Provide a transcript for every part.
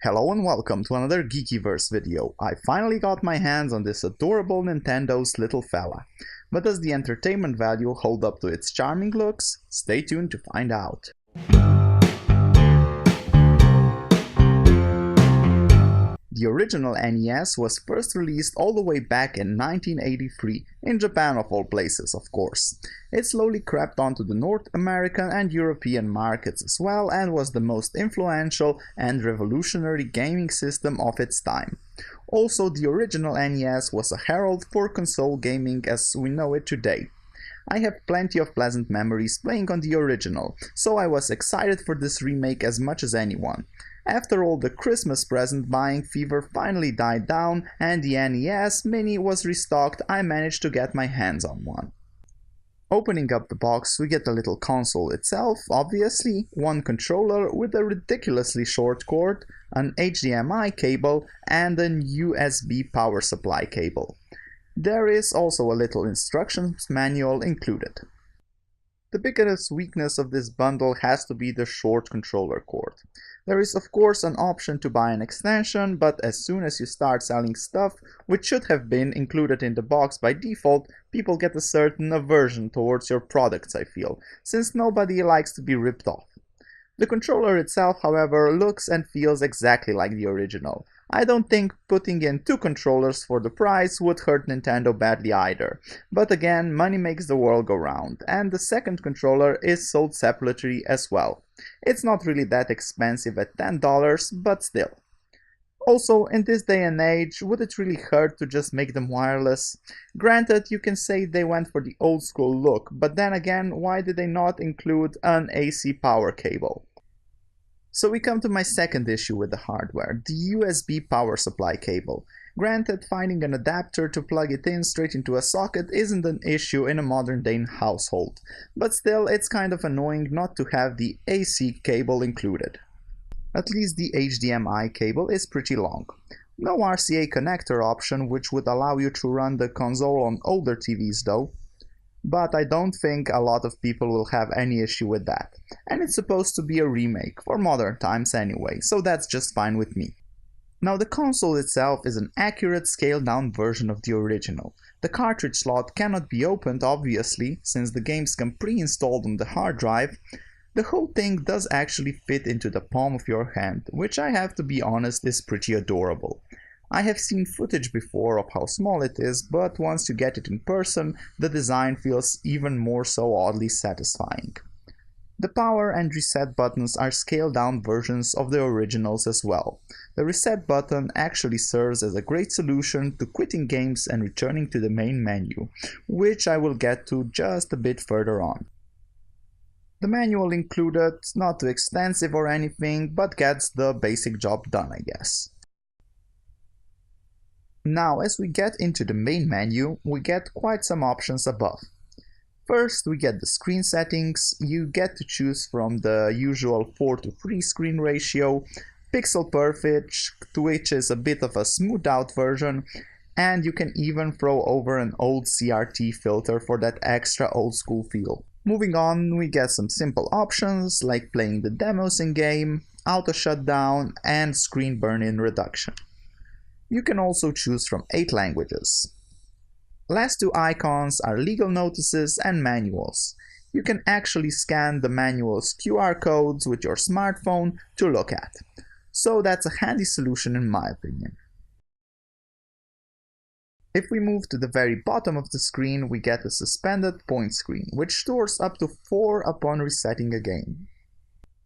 Hello and welcome to another GeekyVerse video. I finally got my hands on this adorable Nintendo's little fella. But does the entertainment value hold up to its charming looks? Stay tuned to find out. The original NES was first released all the way back in 1983, in Japan of all places, of course. It slowly crept onto the North American and European markets as well, and was the most influential and revolutionary gaming system of its time. Also, the original NES was a herald for console gaming as we know it today. I have plenty of pleasant memories playing on the original, so I was excited for this remake as much as anyone. After all, the Christmas present buying fever finally died down and the NES Mini was restocked. I managed to get my hands on one. Opening up the box, we get the little console itself, obviously, one controller with a ridiculously short cord, an HDMI cable and a USB power supply cable. There is also a little instructions manual included. The biggest weakness of this bundle has to be the short controller cord. There is of course an option to buy an extension, but as soon as you start selling stuff which should have been included in the box by default, people get a certain aversion towards your products, I feel, since nobody likes to be ripped off. The controller itself, however, looks and feels exactly like the original. I don't think putting in two controllers for the price would hurt Nintendo badly either. But again, money makes the world go round, and the second controller is sold separately as well. It's not really that expensive at $10, but still. Also, in this day and age, would it really hurt to just make them wireless? Granted, you can say they went for the old school look, but then again, why did they not include an AC power cable? So we come to my second issue with the hardware, the USB power supply cable. Granted, finding an adapter to plug it in straight into a socket isn't an issue in a modern day household, but still it's kind of annoying not to have the AC cable included. At least the HDMI cable is pretty long. No RCA connector option, which would allow you to run the console on older TVs though. But I don't think a lot of people will have any issue with that. And it's supposed to be a remake, for modern times anyway, so that's just fine with me. Now the console itself is an accurate scaled down version of the original. The cartridge slot cannot be opened obviously, since the games come pre-installed on the hard drive. The whole thing does actually fit into the palm of your hand, which I have to be honest is pretty adorable. I have seen footage before of how small it is, but once you get it in person, the design feels even more so oddly satisfying. The power and reset buttons are scaled down versions of the originals as well. The reset button actually serves as a great solution to quitting games and returning to the main menu, which I will get to just a bit further on. The manual included, not too extensive or anything, but gets the basic job done, I guess. Now, as we get into the main menu, we get quite some options above. First, we get the screen settings. You get to choose from the usual 4:3 screen ratio, pixel perfect, which is a bit of a smoothed out version, and you can even throw over an old CRT filter for that extra old school feel. Moving on, we get some simple options like playing the demos in-game, auto shutdown, and screen burn-in reduction. You can also choose from 8 languages. Last two icons are legal notices and manuals. You can actually scan the manual's QR codes with your smartphone to look at. So that's a handy solution in my opinion. If we move to the very bottom of the screen, we get a suspended point screen, which stores up to 4 upon resetting a game.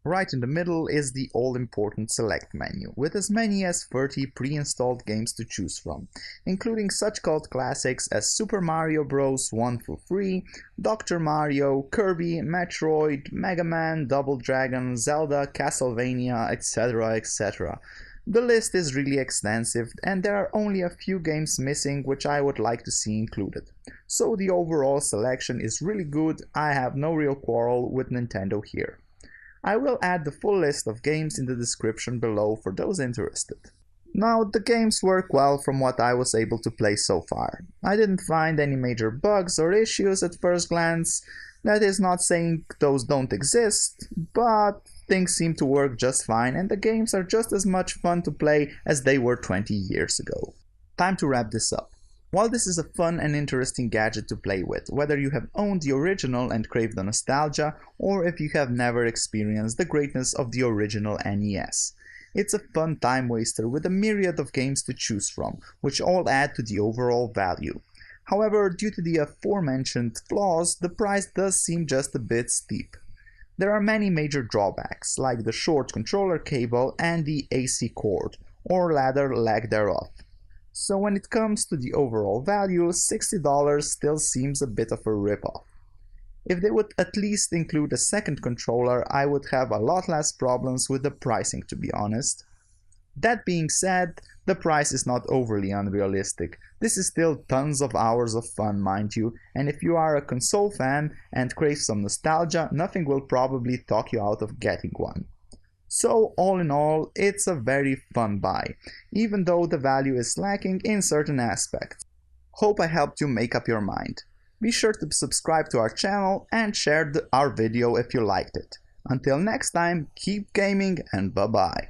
Right in the middle is the all-important select menu, with as many as 30 pre-installed games to choose from, including such cult classics as Super Mario Bros. 1 through 3, Dr. Mario, Kirby, Metroid, Mega Man, Double Dragon, Zelda, Castlevania, etc, etc. The list is really extensive, and there are only a few games missing which I would like to see included. So the overall selection is really good. I have no real quarrel with Nintendo here. I will add the full list of games in the description below for those interested. Now, the games work well from what I was able to play so far. I didn't find any major bugs or issues at first glance. That is not saying those don't exist, but things seem to work just fine and the games are just as much fun to play as they were 20 years ago. Time to wrap this up. While this is a fun and interesting gadget to play with, whether you have owned the original and crave the nostalgia, or if you have never experienced the greatness of the original NES, it's a fun time waster with a myriad of games to choose from, which all add to the overall value. However, due to the aforementioned flaws, the price does seem just a bit steep. There are many major drawbacks, like the short controller cable and the AC cord, or rather lack thereof. So when it comes to the overall value, $60 still seems a bit of a ripoff. If they would at least include a second controller, I would have a lot less problems with the pricing, to be honest. That being said, the price is not overly unrealistic. This is still tons of hours of fun, mind you, and if you are a console fan and crave some nostalgia, nothing will probably talk you out of getting one. So all in all, it's a very fun buy, even though the value is lacking in certain aspects. Hope I helped you make up your mind. Be sure to subscribe to our channel and share our video if you liked it. Until next time, keep gaming and bye bye.